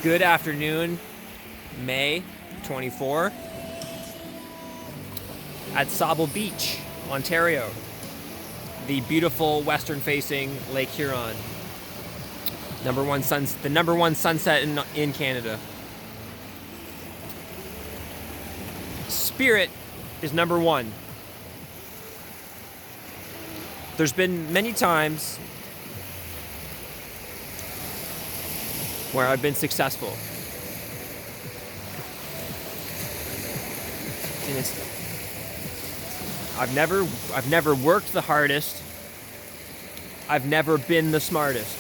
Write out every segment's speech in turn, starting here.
Good afternoon, May 24, at Sauble Beach, Ontario, the beautiful western-facing Lake Huron. The number one sunset in Canada. Spirit is number one. There's been many times where I've been successful. And I've never worked the hardest. I've never been the smartest.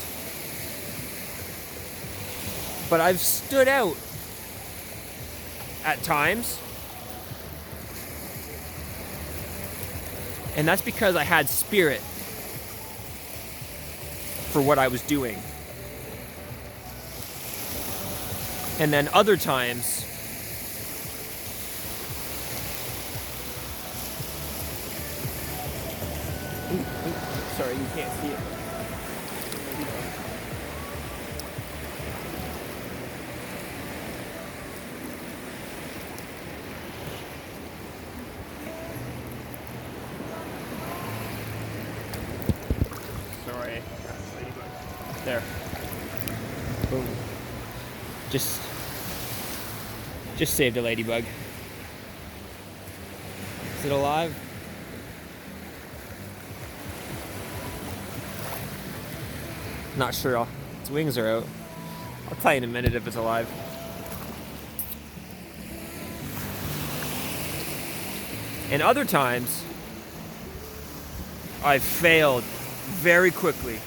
But I've stood out at times. And that's because I had spirit for what I was doing. And then other times, sorry, you can't see it. Sorry. There. Boom. Just saved a ladybug. Is it alive? Not sure. Its wings are out. I'll tell you in a minute if it's alive. And other times, I've failed very quickly.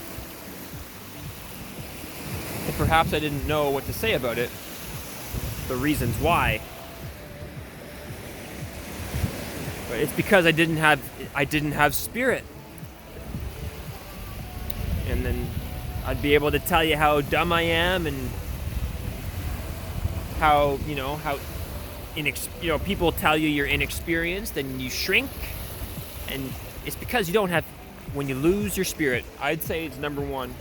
And perhaps I didn't know what to say about it. The reasons why. But it's because I didn't have spirit. And then I'd be able to tell you how dumb I am and how people tell you you're inexperienced and you shrink, and it's because you don't have. When you lose your spirit, I'd say it's number one.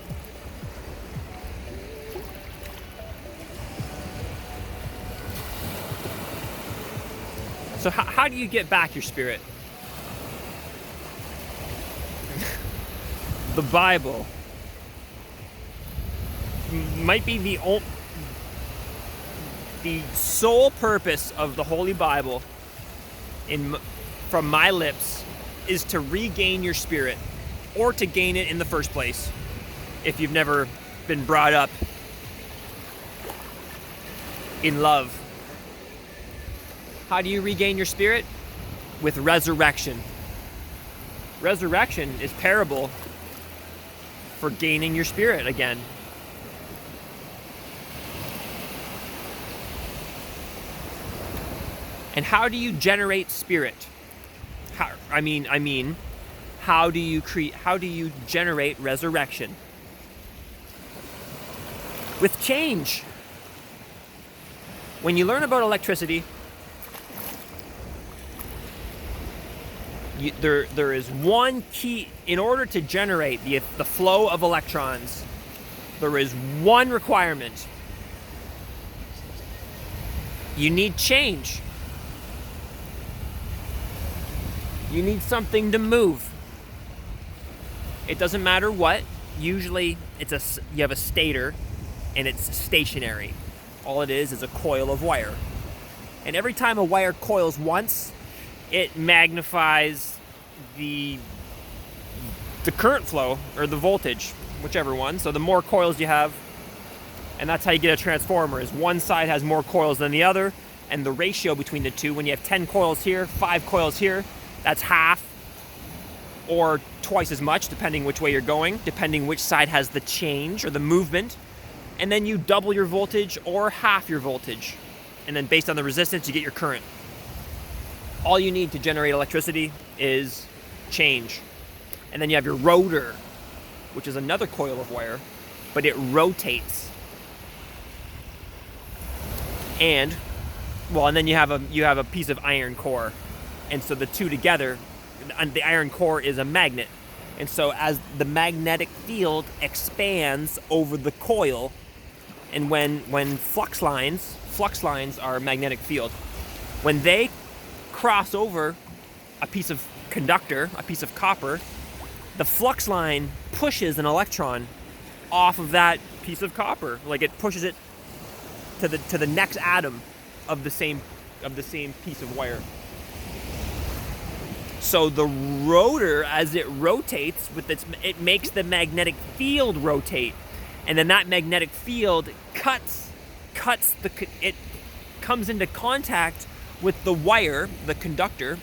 So how do you get back your spirit? The Bible might be the sole purpose of the Holy Bible from my lips is to regain your spirit, or to gain it in the first place if you've never been brought up in love. How do you regain your spirit? With resurrection. Resurrection is parable for gaining your spirit again. And how do you generate spirit? How do you generate resurrection? With change. When you learn about electricity, there is one key. In order to generate the flow of electrons, there is one requirement. You need change. You need something to move. It doesn't matter what. Usually you have a stator and it's stationary. All it is a coil of wire. And every time a wire coils once, it magnifies the current flow or the voltage, whichever one. So the more coils you have, and that's how you get a transformer, is one side has more coils than the other, and the ratio between the two, when you have 10 coils here, 5 coils here, that's half or twice as much, depending which way you're going, depending which side has the change or the movement. And then you double your voltage or half your voltage. And then based on the resistance, you get your current. All you need to generate electricity is change. And then you have your rotor, which is another coil of wire, but it rotates. And then you have a piece of iron core. And so the two together, the iron core is a magnet. And so as the magnetic field expands over the coil, And when flux lines are magnetic field. When they cross over a piece of conductor, a piece of copper, the flux line pushes an electron off of that piece of copper. Like it pushes it to the next atom of the same piece of wire. So the rotor, as it rotates it makes the magnetic field rotate, and then that magnetic field it comes into contact with the wire, the conductor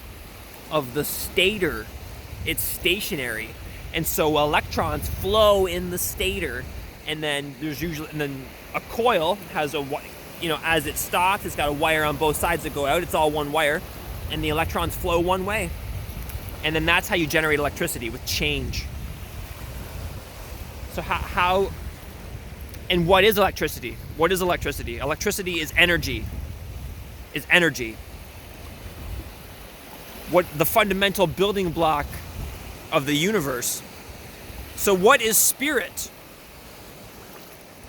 of the stator. It's stationary, and so electrons flow in the stator, and then a coil has as it stops, it's got a wire on both sides that go out. It's all one wire, and the electrons flow one way. And then that's how you generate electricity, with change. So how and what is electricity? What is electricity? Electricity is energy. What the fundamental building block of the universe. So what is spirit?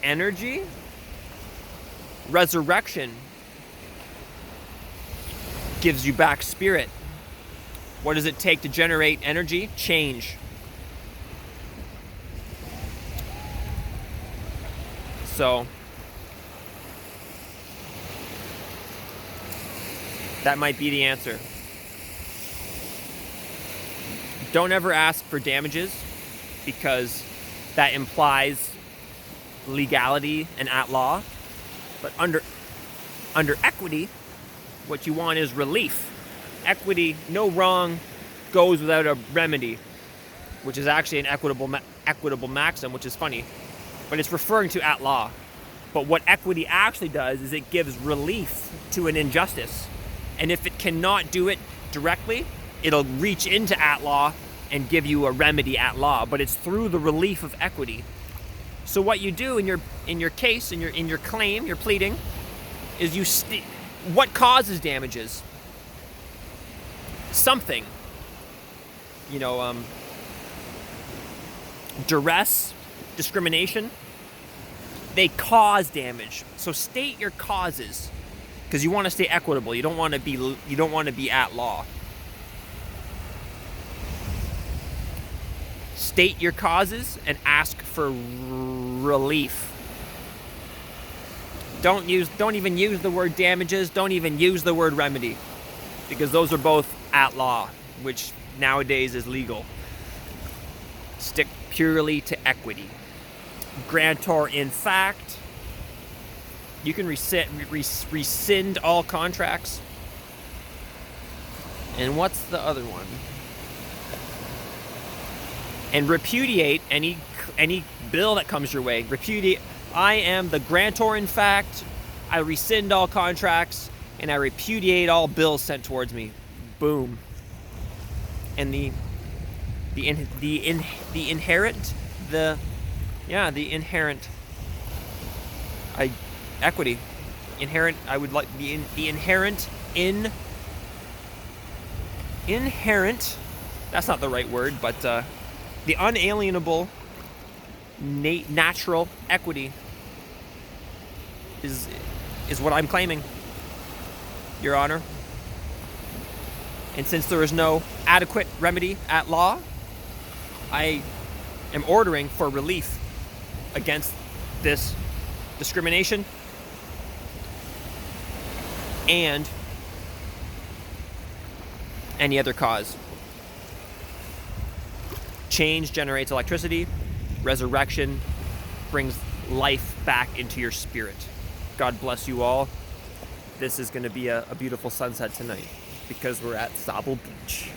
Energy. Resurrection gives you back spirit. What does it take to generate energy? Change. So that might be the answer. Don't ever ask for damages, because that implies legality and at law. But under equity, what you want is relief. Equity, no wrong goes without a remedy, which is actually an equitable maxim, which is funny, but it's referring to at law. But what equity actually does is it gives relief to an injustice, and if it cannot do it directly, it'll reach into at law and give you a remedy at law. But it's through the relief of equity. So what you do in your case, in your claim, your pleading, is what causes damages? Something, duress, discrimination, they cause damage. So state your causes, because you want to stay equitable. You don't want to be at law. State your causes and ask for relief. Don't even use the word damages. Don't even use the word remedy, because those are both at law, which nowadays is legal. Stick purely to equity. Grantor in fact. You can rescind all contracts. And what's the other one? And repudiate any bill that comes your way. Repudiate. I am the grantor in fact. I rescind all contracts, and I repudiate all bills sent towards me. Boom. And the inherent equity. Inherent. I would like the inherent. That's not the right word, but the unalienable natural equity is what I'm claiming, Your Honor. And since there is no adequate remedy at law, I am ordering for relief against this discrimination and any other cause. Change generates electricity. Resurrection brings life back into your spirit. God bless you all. This is going to be a beautiful sunset tonight, because we're at Sauble Beach.